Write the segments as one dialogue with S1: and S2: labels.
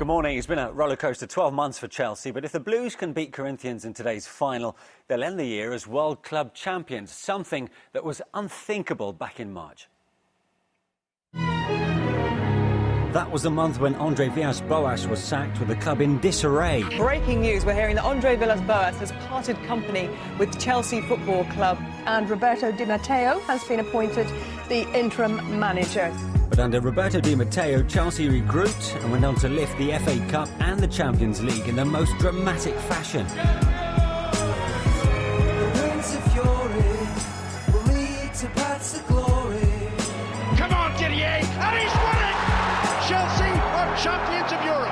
S1: Good morning. It's been a rollercoaster 12 months for Chelsea, but if the Blues can beat Corinthians in today's final, they'll end the year as World Club champions, something that was unthinkable back in March. That was the month when Andre Villas-Boas was sacked with the club in disarray.
S2: Breaking news, we're hearing that Andre Villas-Boas has parted company with Chelsea Football Club.
S3: And Roberto Di Matteo has been appointed the interim manager.
S1: But under Roberto Di Matteo, Chelsea regrouped and went on to lift the FA Cup and the Champions League in the most dramatic fashion.
S4: Come on, Didier, and he's won it! Chelsea are champions of Europe.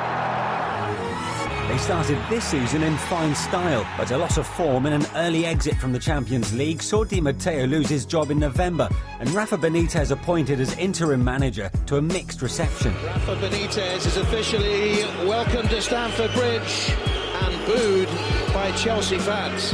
S1: They started this season in fine style, but a loss of form and an early exit from the Champions League saw Di Matteo lose his job in November and Rafa Benitez appointed as interim manager to a mixed reception.
S5: Rafa Benitez is officially welcomed to Stamford Bridge and booed by Chelsea fans.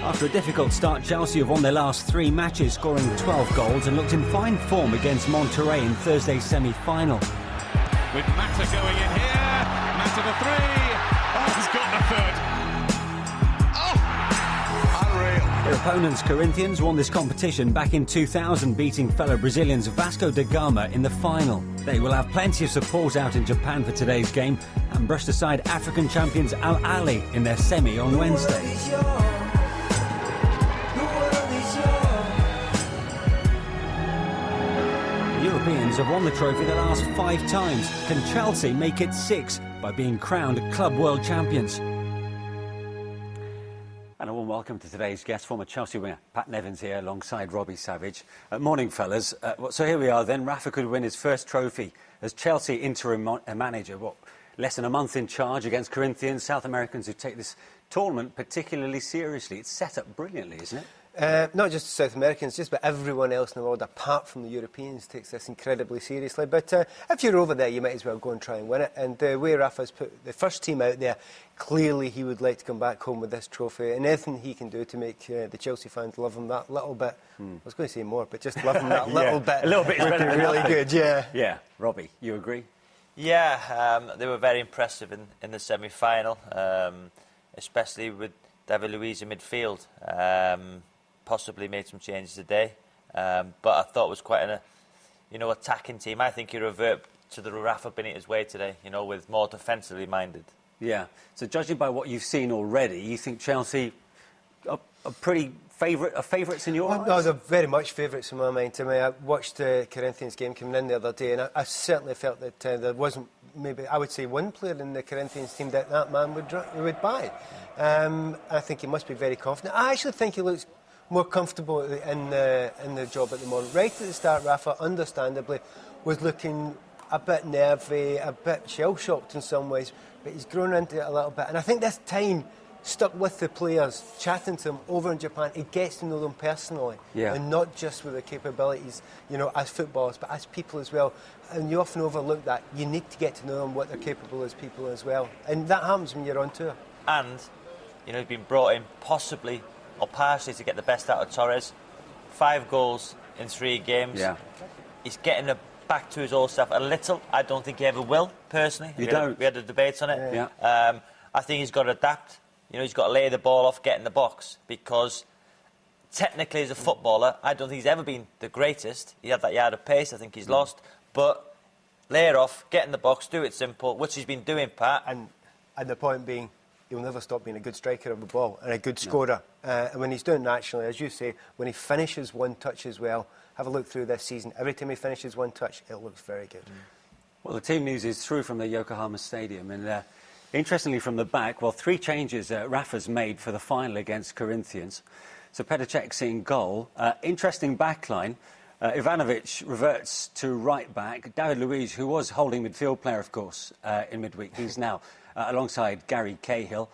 S1: After a difficult start, Chelsea have won their last 3 matches, scoring 12 goals and looked in fine form against Monterrey in Thursday's semi-final.
S6: With Mata going in here, Mata the 3, he's got the third. Oh, unreal.
S1: Their opponents, Corinthians, won this competition back in 2000, beating fellow Brazilians Vasco da Gama in the final. They will have plenty of support out in Japan for today's game and brushed aside African champions Al Ahly in their semi on Wednesday. Europeans have won the trophy the last 5 times. Can Chelsea make it 6 by being crowned Club World Champions? And a warm welcome to today's guest, former Chelsea winger Pat Nevins here alongside Robbie Savage. Morning, fellas. So here we are then. Rafa could win his first trophy as Chelsea interim manager. Less than a month in charge against Corinthians, South Americans who take this tournament particularly seriously. It's set up brilliantly, isn't it?
S7: Not just South Americans, just about everyone else in the world, apart from the Europeans, takes this incredibly seriously. But if you're over there, you might as well go and try and win it. And the way Rafa's put the first team out there, clearly he would like to come back home with this trophy. And anything he can do to make the Chelsea fans love him that little bit. I was going to say more, but just love him that little bit.
S1: A little bit is better than
S7: really
S1: nothing.
S7: good, yeah.
S1: Yeah. Robbie, you agree?
S8: Yeah, they were very impressive in the semi-final, especially with David Luiz in midfield. Possibly made some changes today, but I thought it was quite an attacking team. I think you revert to the Rafa Benitez way today, with more defensively minded.
S1: Yeah. So judging by what you've seen already, you think Chelsea are pretty favourites in your eyes?
S7: No, they're very much favourites in my mind. I mean, I watched the Corinthians game coming in the other day, and I certainly felt that there wasn't, maybe I would say, one player in the Corinthians team that man would buy. I think he must be very confident. I actually think he looks more comfortable in the job at the moment. Right at the start, Rafa, understandably, was looking a bit nervy, a bit shell-shocked in some ways, but he's grown into it a little bit. And I think this time, stuck with the players, chatting to them over in Japan, he gets to know them personally, and not just with their capabilities, as footballers, but as people as well. And you often overlook that. You need to get to know them, what they're capable as people as well. And that happens when you're on tour.
S8: And, he's been brought in possibly or partially to get the best out of Torres. 5 goals in 3 games. Yeah. He's getting back to his old stuff a little. I don't think he ever will, personally. We had a debate on it.
S1: Yeah.
S8: I think he's got to adapt. He's got to lay the ball off, get in the box, because technically as a footballer, I don't think he's ever been the greatest. He had that yard of pace, I think he's lost. But lay it off, get in the box, do it simple, which he's been doing, Pat.
S7: And the point being, he'll never stop being a good striker of the ball and a good scorer. And when he's doing naturally, as you say, when he finishes one touch as well, have a look through this season. Every time he finishes one touch, it looks very good.
S1: Well, the team news is through from the Yokohama Stadium. And interestingly, from the back, 3 changes Rafa's made for the final against Corinthians. So Petr Cech's in goal. Interesting backline. Ivanovic reverts to right back. David Luiz, who was holding midfield player, of course, in midweek, he's now alongside Gary Cahill.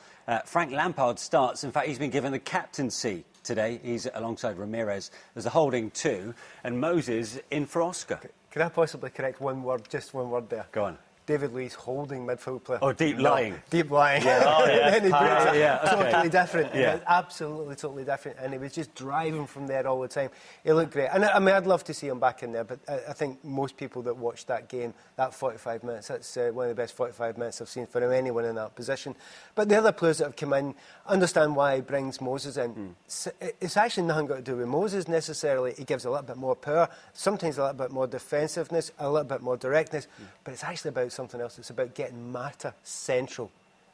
S1: Frank Lampard starts. In fact, he's been given the captaincy today. He's alongside Ramirez as a holding 2. And Moses in for Oscar.
S7: Can I possibly correct one word, just one word there?
S1: Go on.
S7: David Luiz holding midfield player.
S1: Oh, deep lying.
S7: Deep lying.
S1: Yeah.
S8: Oh, yeah.
S7: And then he breaks it.
S1: okay.
S7: Totally different.
S1: Yeah.
S7: Absolutely, totally different. And he was just driving from there all the time. He looked great. And I mean, I'd love to see him back in there, but I think most people that watched that game, that 45 minutes, that's one of the best 45 minutes I've seen for anyone in that position. But the other players that have come in, understand why he brings Moses in. It's actually nothing got to do with Moses necessarily. He gives a little bit more power, sometimes a little bit more defensiveness, a little bit more directness, but it's actually about something else. It's about getting Mata central.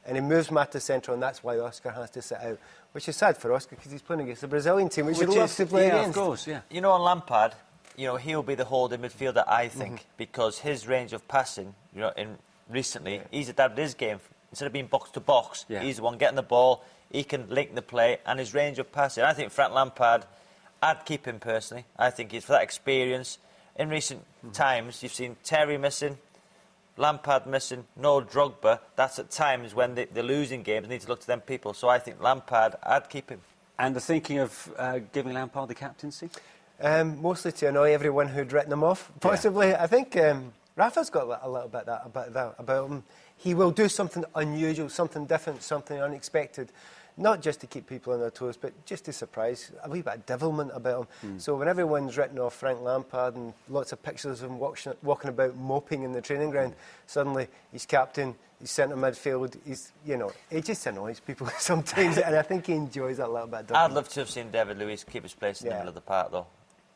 S7: And he moves Mata central, and that's why Oscar has to sit out, which is sad for Oscar because he's playing against the Brazilian team, which he'd love to play against.
S1: Of course, yeah.
S8: You know, on Lampard, you know, he'll be the holding midfielder, I think, because his range of passing, you know, recently, he's adapted his game. Instead of being box to box, he's the one getting the ball. He can link the play, and his range of passing. I think Frank Lampard, I'd keep him personally. I think he's for that experience. In recent times, you've seen Terry missing, Lampard missing, no Drogba. That's at times when they're losing games. They need to look to them people. So I think Lampard, I'd keep him.
S1: And the thinking of giving Lampard the captaincy?
S7: Mostly to annoy everyone who'd written him off, possibly. Yeah. I think Rafa's got a little bit of that about him. He will do something unusual, something different, something unexpected. Not just to keep people on their toes, but just to surprise, a wee bit of devilment about him. So when everyone's written off Frank Lampard and lots of pictures of him walking about moping in the training ground, suddenly he's captain, he's centre midfield, he just annoys people sometimes, and I think he enjoys that little bit of devilment.
S8: I'd love to have seen David Luiz keep his place in the middle of the park, though.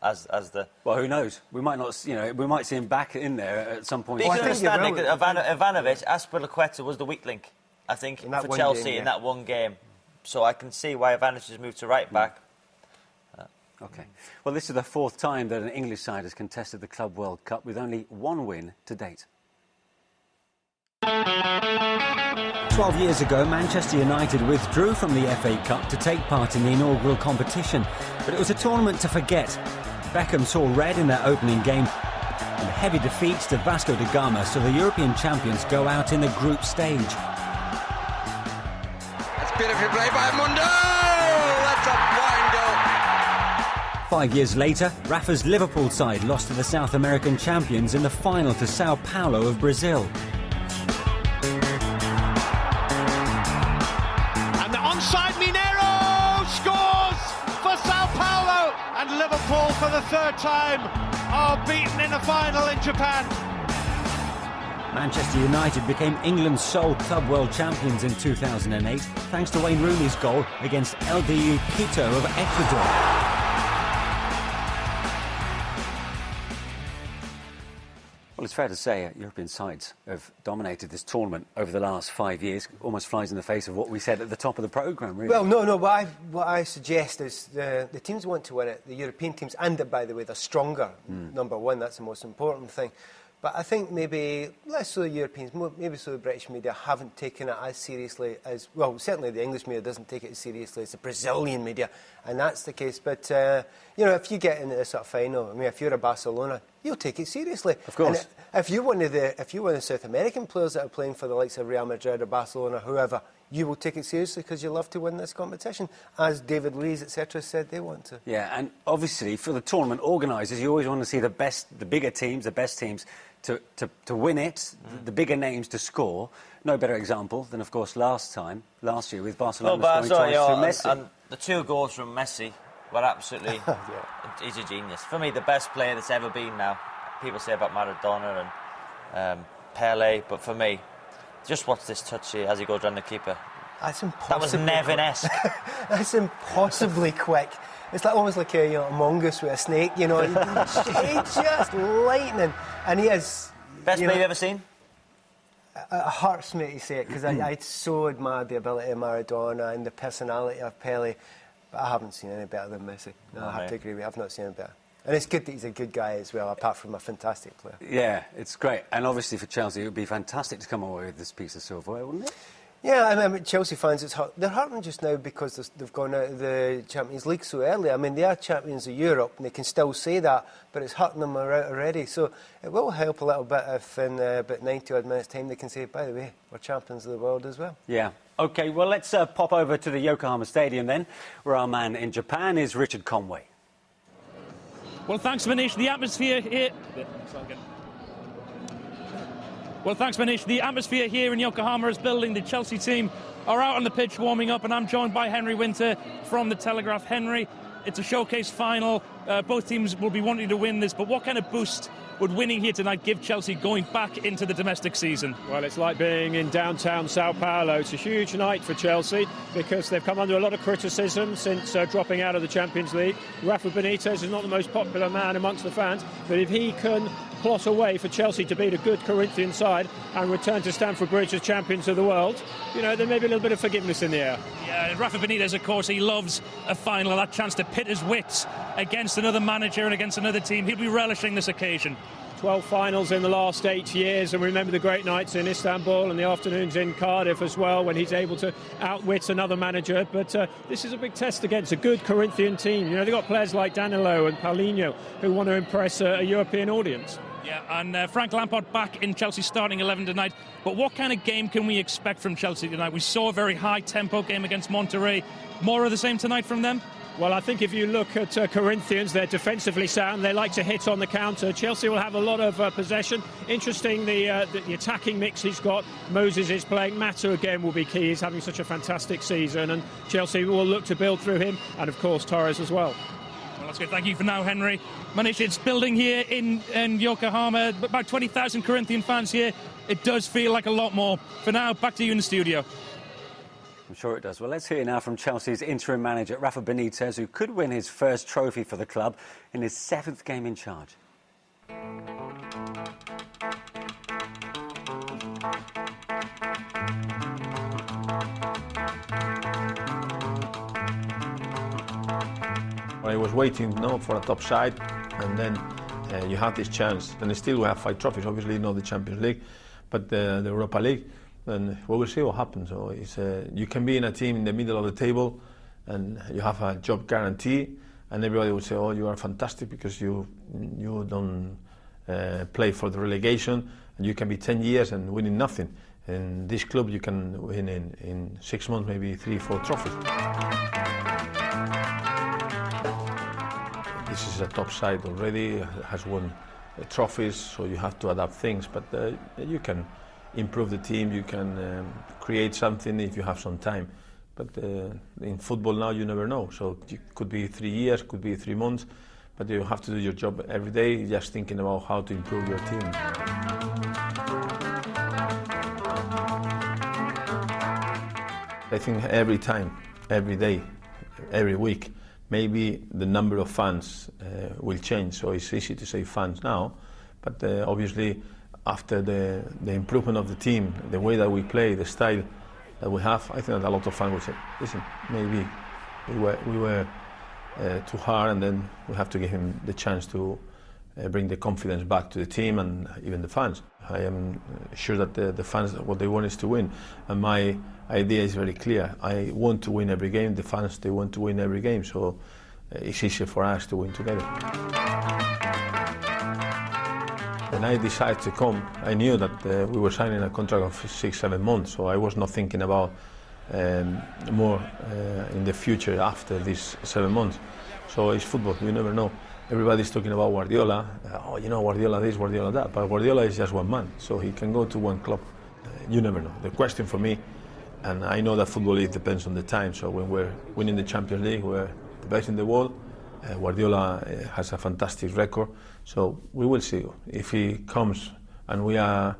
S8: As the...
S1: Well, who knows? We might not, we might see him back in there at some point.
S8: But you can understand it, Ivanovic, Azpilicueta was the weak link, I think, for Chelsea in that one game. So I can see why Ivanovic has moved to right back.
S1: OK. Well, this is the fourth time that an English side has contested the Club World Cup with only one win to date. 12 years ago, Manchester United withdrew from the FA Cup to take part in the inaugural competition. But it was a tournament to forget. Beckham saw red in their opening game, and heavy defeats to Vasco da Gama saw the European champions go out in the group stage.
S9: Beautifully played by Mundo! That's a fine goal!
S1: 5 years later, Rafa's Liverpool side lost to the South American champions in the final to Sao Paulo of Brazil.
S4: And the onside Mineiro scores for Sao Paulo! And Liverpool for the third time are beaten in the final in Japan.
S1: Manchester United became England's sole Club World Champions in 2008, thanks to Wayne Rooney's goal against LDU Quito of Ecuador. Well, it's fair to say European sides have dominated this tournament over the last 5 years. Almost flies in the face of what we said at the top of the programme, really.
S7: Well, no, what I suggest is the teams want to win it, the European teams, and by the way, they're stronger. Number one, that's the most important thing. But I think maybe, less so the Europeans, maybe so the British media haven't taken it as seriously as... Well, certainly the English media doesn't take it as seriously as the Brazilian media, and that's the case. But, if you get into this sort of final, I mean, if you're a Barcelona, you'll take it seriously.
S1: Of course.
S7: And if you're one of the South American players that are playing for the likes of Real Madrid or Barcelona, whoever, you will take it seriously because you love to win this competition, as David Luiz, etc., said they want to.
S1: Yeah, and obviously for the tournament organisers, you always want to see the bigger teams, the best teams to win it, the bigger names to score. No better example than, of course, last year with Barcelona scoring twice through Messi.
S8: And the two goals from Messi were absolutely... He's a genius. For me, the best player that's ever been now. People say about Maradona and Pele, but for me, just watch this touch here as he goes round the keeper.
S7: That's impossible.
S8: That was Nevin-esque.
S7: That's impossibly quick. It's almost like a mongoose with a snake, He's just lightning. And he is...
S8: Best player you've ever seen?
S7: It hurts me to say it, because I so admired the ability of Maradona and the personality of Pele, but I haven't seen any better than Messi. No, I have to agree with you. I've not seen any better. And it's good that he's a good guy as well, apart from a fantastic player.
S1: Yeah, it's great. And obviously for Chelsea, it would be fantastic to come away with this piece of silverware, wouldn't it?
S7: Yeah, I mean, Chelsea fans, they're hurting just now because they've gone out of the Champions League so early. I mean, they are champions of Europe, and they can still say that, but it's hurting them out already. So it will help a little bit if in about 90-odd minutes' time they can say, by the way, we're champions of the world as well.
S1: Yeah. OK, well, let's pop over to the Yokohama Stadium then, where our man in Japan is Richard Conway.
S10: Well, thanks, Manish. The atmosphere here... Well, thanks, Manish. The atmosphere here in Yokohama is building. The Chelsea team are out on the pitch warming up, and I'm joined by Henry Winter from The Telegraph. Henry, it's a showcase final. Both teams will be wanting to win this, but what kind of boost would winning here tonight give Chelsea going back into the domestic season?
S11: Well, it's like being in downtown Sao Paulo. It's a huge night for Chelsea because they've come under a lot of criticism since dropping out of the Champions League. Rafa Benitez is not the most popular man amongst the fans, but if he can plot a way for Chelsea to beat a good Corinthian side and return to Stamford Bridge as champions of the world, you know, there may be a little bit of forgiveness in the air.
S10: Yeah, Rafa Benitez, of course, he loves a final, that chance to pit his wits against another manager and against another team. He'll be relishing this occasion.
S11: 12 finals in the last 8 years, and remember the great nights in Istanbul and the afternoons in Cardiff as well, when he's able to outwit another manager. But this is a big test against a good Corinthian team. You know, they've got players like Danilo and Paulinho who want to impress a European audience.
S10: Yeah, and Frank Lampard back in Chelsea's starting 11 tonight. But what kind of game can we expect from Chelsea tonight? We saw a very high-tempo game against Monterrey. More of the same tonight from them?
S11: Well, I think if you look at Corinthians, they're defensively sound. They like to hit on the counter. Chelsea will have a lot of possession. Interesting, the attacking mix he's got. Moses is playing. Mata again will be key. He's having such a fantastic season, and Chelsea will look to build through him, and of course Torres as well.
S10: Well, that's good. Thank you for now, Henry. Manish, it's building here in Yokohama. About 20,000 Corinthian fans here. It does feel like a lot more. For now, back to you in the studio.
S1: I'm sure it does. Well, let's hear now from Chelsea's interim manager, Rafa Benitez, who could win his first trophy for the club in his 7th game in charge.
S12: I was waiting for a top side, and then you have this chance. And still we have 5 trophies, obviously not the Champions League, but the Europa League. And we will see what happens. So it's, you can be in a team in the middle of the table and you have a job guarantee, and everybody will say, oh, you are fantastic because you don't play for the relegation, and you can be 10 years and winning nothing. In this club you can win in 6 months maybe 3-4 trophies. This is a top side already, has won trophies, so you have to adapt things, but you can improve the team, you can create something if you have some time. But in football now you never know, so it could be 3 years, could be 3 months, but you have to do your job every day, just thinking about how to improve your team. I think every time, every day, every week, maybe the number of fans will change, so it's easy to say fans now, but obviously after the improvement of the team, the way that we play, the style that we have, I think that a lot of fans will say, listen, maybe we were too hard, and then we have to give him the chance to bring the confidence back to the team and even the fans. I am sure that the fans, what they want is to win, and my idea is very clear. I want to win every game, the fans, they want to win every game, so it's easier for us to win together. When I decided to come, I knew that we were signing a contract of 6-7 months, so I was not thinking about more in the future after these 7 months. So it's football, you never know. Everybody's talking about Guardiola, oh, you know, Guardiola this, Guardiola that, but Guardiola is just one man, so he can go to one club. You never know. The question for me, and I know that football, it depends on the time, so when we're winning the Champions League, we're the best in the world. Guardiola has a fantastic record, so we will see. If he comes and we have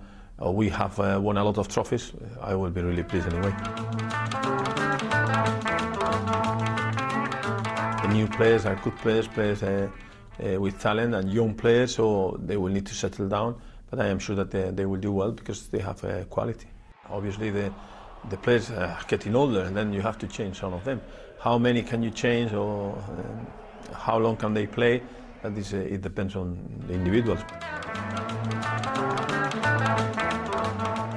S12: won a lot of trophies, I will be really pleased anyway. The new players are good players, with talent and young players, so they will need to settle down, but I am sure that they will do well because they have quality. Obviously the players are getting older, and then you have to change some of them. How many can you change, or how long can they play? That is, it depends on the individuals.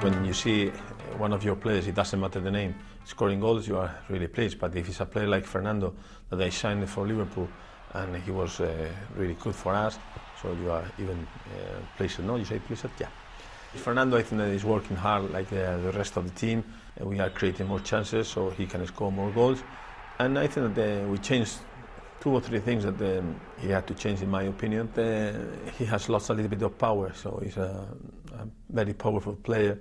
S12: When you see one of your players, it doesn't matter the name, scoring goals, you are really pleased. But if it's a player like Fernando that I signed for Liverpool, and he was really good for us, so you are even pleased. No, you say pleased? Yeah. Fernando, I think that is working hard like the rest of the team. We are creating more chances so he can score more goals. And I think that we changed 2 or 3 things that he had to change, in my opinion. He has lost a little bit of power, so he's a very powerful player,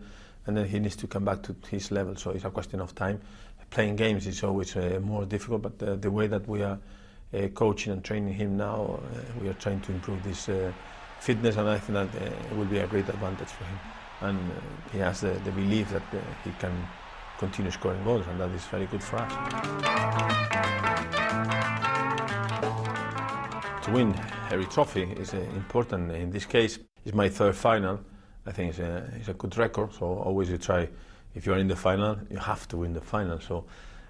S12: and then he needs to come back to his level, so it's a question of time. Playing games is always more difficult, but the way that we are coaching and training him now, we are trying to improve this fitness, and I think that it will be a great advantage for him. And he has the belief that he can continue scoring goals, and that is very good for us. To win every trophy is important. In this case, it's my 3rd final. I think it's a good record, so always you try, if you're in the final, you have to win the final. So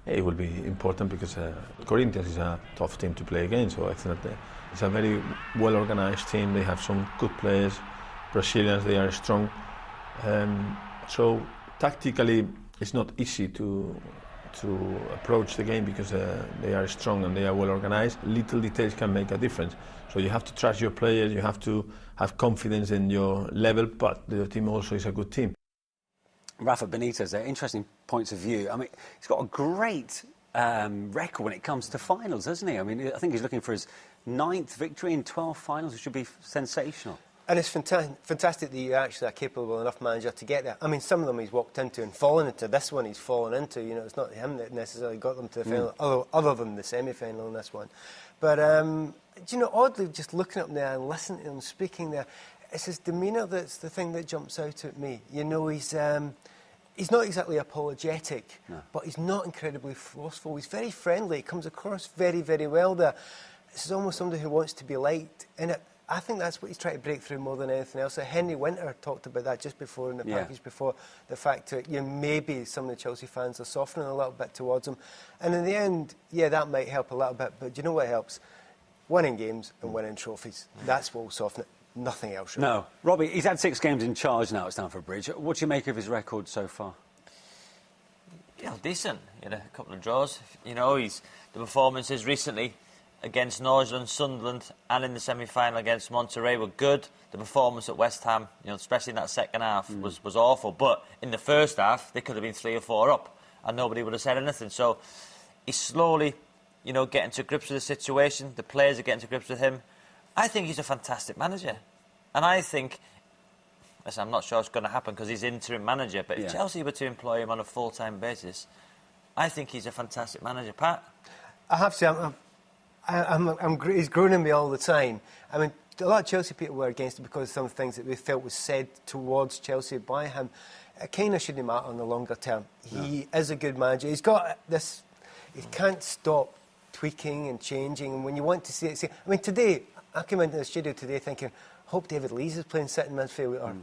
S12: it will be important because Corinthians is a tough team to play against, so I think that it's a very well-organized team. They have some good players. Brazilians, they are strong. So tactically, it's not easy to approach the game because they are strong and they are well organized. Little details can make a difference. So you have to trust your players, you have to have confidence in your level, but the team also is a good team.
S1: Rafa Benitez, interesting points of view. I mean, he's got a great record when it comes to finals, hasn't he? I mean, I think he's looking for his 9th victory in 12 finals, which should be sensational.
S7: And it's fantastic that you're actually a capable enough manager to get there. I mean, some of them he's walked into and fallen into. This one he's fallen into. You know, it's not him that necessarily got them to the final, other than the semi-final in this one. But, you know, oddly, just looking up there and listening to him speaking there, it's his demeanour that's the thing that jumps out at me. You know, he's not exactly apologetic, but he's not incredibly forceful. He's very friendly. He comes across very, very well there. This is almost somebody who wants to be liked. And I think that's what he's trying to break through more than anything else. Henry Winter talked about that just before in the package before, the fact that maybe some of the Chelsea fans are softening a little bit towards him. And in the end, that might help a little bit. But do you know what helps? Winning games and winning trophies. That's what will soften it. Nothing else. Really.
S1: No. Robbie, he's had 6 games in charge now at Stamford Bridge. What do you make of his record so far?
S8: Yeah, decent. He had a couple of draws. You know, the performances recently against Norwich and Sunderland and in the semi-final against Monterrey were good. The performance at West Ham, you know, especially in that second half, was awful. But in the first half, they could have been 3 or 4 up and nobody would have said anything. So he's slowly, you know, getting to grips with the situation. The players are getting to grips with him. I think he's a fantastic manager. And I think, listen, I'm not sure it's going to happen because he's interim manager, but if Chelsea were to employ him on a full-time basis, I think he's a fantastic manager. Pat?
S7: I have to say, he's grown on me all the time. I mean, a lot of Chelsea people were against it because of some things that they felt was said towards Chelsea by him. It kind of shouldn't matter on the longer term. He is a good manager. He's got this... He can't stop tweaking and changing. And when you want to see it... I mean, today, I came into the studio today thinking, hope David Lees is playing sitting midfield or...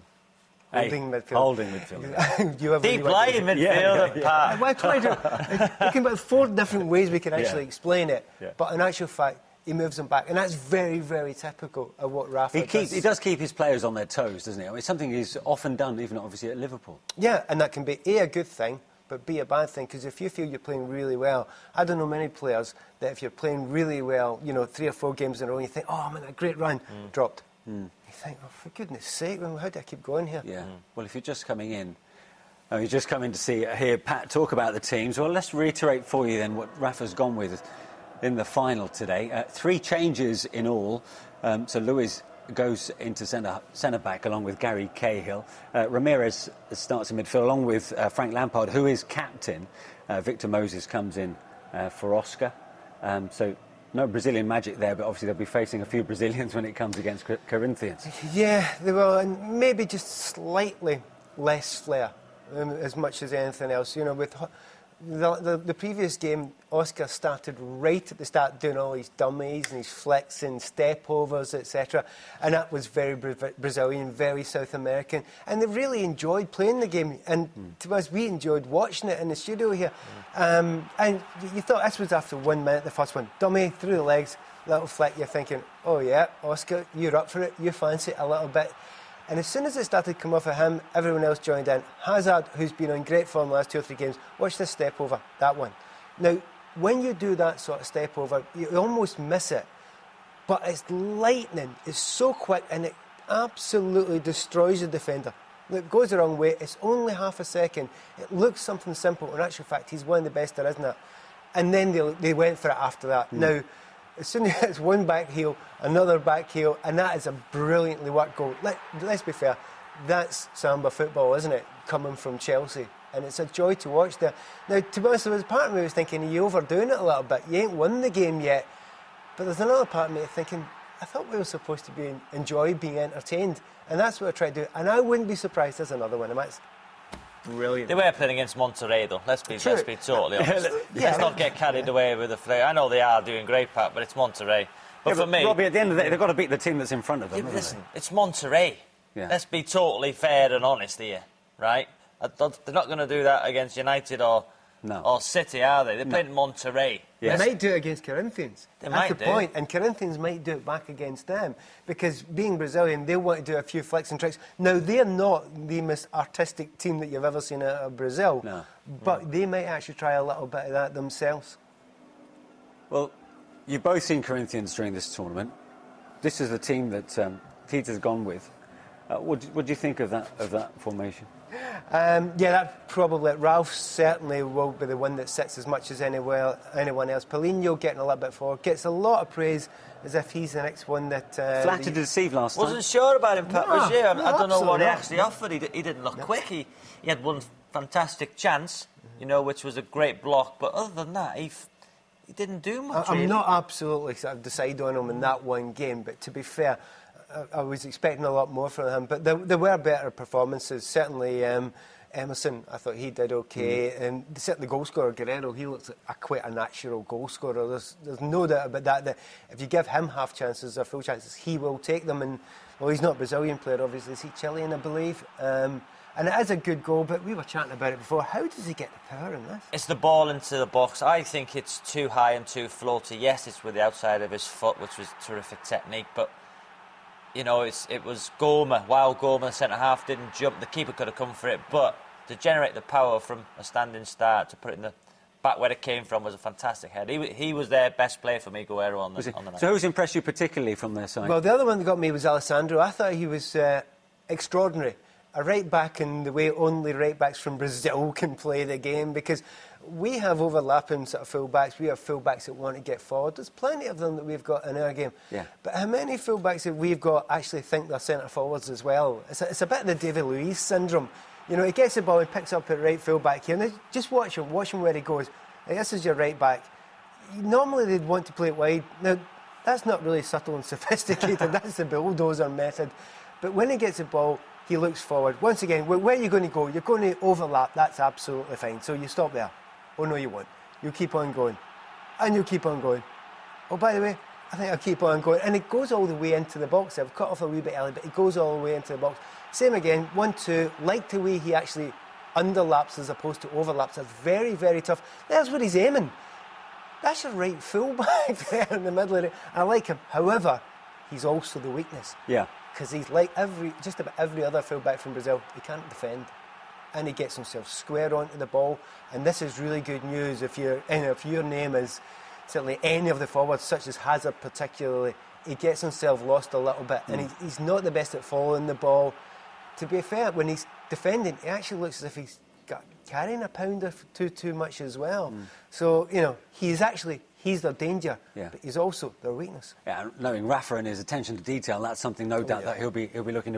S7: Holding midfield.
S1: Holding midfield.
S8: Deep lying midfield, Pat.
S7: Well, thinking about 4 different ways we can actually explain it. But in actual fact, he moves them back. And that's very, very typical of what Rafa does.
S1: He does keep his players on their toes, doesn't he? I mean, it's something he's often done, even obviously at Liverpool.
S7: Yeah, and that can be A, a good thing, but B, a bad thing. Because if you feel you're playing really well, I don't know many players that if you're playing really well, you know, 3 or 4 games in a row, and you think, oh, I'm in a great run, dropped. You think, oh, for goodness sake, how do I keep going here?
S1: Yeah. Well, if you're just coming in, you're just coming to hear Pat talk about the teams. Well, let's reiterate for you then what Rafa's gone with in the final today. 3 changes in all. So Luis goes into centre-back along with Gary Cahill. Ramirez starts in midfield along with Frank Lampard, who is captain. Victor Moses comes in for Oscar. So no Brazilian magic there, but obviously they'll be facing a few Brazilians when it comes against Corinthians.
S7: Yeah, they will, and maybe just slightly less flair, as much as anything else. You know, with the previous game, Oscar started right at the start doing all his dummies and his flicks and step overs, etc. And that was very Brazilian, very South American. And they really enjoyed playing the game. And to us, we enjoyed watching it in the studio here. And you thought this was after 1 minute, the first one. Dummy, through the legs, little flick. You're thinking, oh yeah, Oscar, you're up for it. You fancy it a little bit. And as soon as it started to come off of him, everyone else joined in. Hazard, who's been on great form the last 2 or 3 games, watch this step over, that one. Now, when you do that sort of step over, you almost miss it. But it's lightning, it's so quick, and it absolutely destroys the defender. It goes the wrong way, it's only half a second. It looks something simple, in actual fact, he's one of the best there, isn't it? And then they went for it after that. Now, as soon as it's one back heel, another back heel, and that is a brilliantly worked goal. Let's be fair, that's Samba football, isn't it? Coming from Chelsea. And it's a joy to watch there. Now, to be honest, there was part of me was thinking, are you overdoing it a little bit? You ain't won the game yet. But there's another part of me thinking, I thought we were supposed to enjoy being entertained. And that's what I try to do. And I wouldn't be surprised there's another one. That's brilliant.
S8: They were playing against Monterrey, though. Let's be totally honest. Let's not get carried away with the flair. I know they are doing great, Pat, but it's Monterrey. But for me...
S1: Robbie, at the end of the day, they've got to beat the team that's in front of them,
S8: Listen, it's Monterrey.
S1: Yeah.
S8: Let's be totally fair and honest here, right? They're not going to do that against United or City, are they? They're playing Monterrey.
S7: Yes. They might do it against Corinthians.
S8: That's
S7: the point. And Corinthians might do it back against them. Because being Brazilian, they want to do a few flicks and tricks. Now, they're not the most artistic team that you've ever seen out of Brazil.
S1: No.
S7: But they might actually try a little bit of that themselves.
S1: Well, you've both seen Corinthians during this tournament. This is the team that Tita's gone with. What do you think of that formation?
S7: Yeah, that probably Ralph certainly will be the one that sits as much as anyone else. Paulinho getting a little bit forward, gets a lot of praise as if he's the next one that...
S1: Flattered to deceive last time.
S8: Wasn't sure about him, Pat, was you? I don't know what he
S7: not.
S8: actually offered. He didn't look quick. He had one fantastic chance, which was a great block. But other than that, he didn't do much.
S7: I'm not absolutely sort of decide on him in that one game, but to be fair, I was expecting a lot more from him, but there were better performances. Certainly, Emerson, I thought he did okay, and certainly the goal scorer Guerrero, he looks like quite a natural goal scorer. There's no doubt about that if you give him half chances or full chances, he will take them. And well, he's not a Brazilian player, obviously. Is he Chilean, I believe? And it is a good goal, but we were chatting about it before. How does he get the power in this?
S8: It's the ball into the box. I think it's too high and too floaty. Yes, it's with the outside of his foot, which was terrific technique, but it was Goma. While Goma, the centre-half, didn't jump, the keeper could have come for it. But to generate the power from a standing start, to put it in the back where it came from, was a fantastic head. He was their best player for me, Guerrero, on the night.
S1: So who's impressed you particularly from their side?
S7: Well, the other one that got me was Alessandro. I thought he was extraordinary. A right-back in the way only right-backs from Brazil can play the game, because we have overlapping sort of full-backs. We have full-backs that want to get forward. There's plenty of them that we've got in our game.
S1: Yeah.
S7: But how many full-backs that we've got actually think they're centre-forwards as well? It's a bit of the David Luiz syndrome. He gets the ball and picks up at right full-back here. And just watch him where he goes. This is your right-back. Normally they'd want to play it wide. Now, that's not really subtle and sophisticated. That's the bulldozer method. But when he gets the ball, he looks forward. Once again, where are you going to go? You're going to overlap. That's absolutely fine. So you stop there. Oh, no, you won't. You keep on going. And you keep on going. Oh, by the way, I think I'll keep on going. And it goes all the way into the box. I've cut off a wee bit early, but it goes all the way into the box. Same again, 1-2. Like the way he actually underlaps as opposed to overlaps. That's very, very tough. There's where he's aiming. That's your right full-back there in the middle of it. I like him. However, he's also the weakness.
S1: Yeah.
S7: Because he's like just about every other full-back from Brazil. He can't defend. And he gets himself square onto the ball. And this is really good news if your name is certainly any of the forwards, such as Hazard particularly. He gets himself lost a little bit, and he's not the best at following the ball. To be fair, when he's defending, it actually looks as if he's carrying a pound or too much as well. So, he's their danger, but he's also their weakness.
S1: Yeah, knowing Rafa and his attention to detail, that's something no doubt that he'll be looking to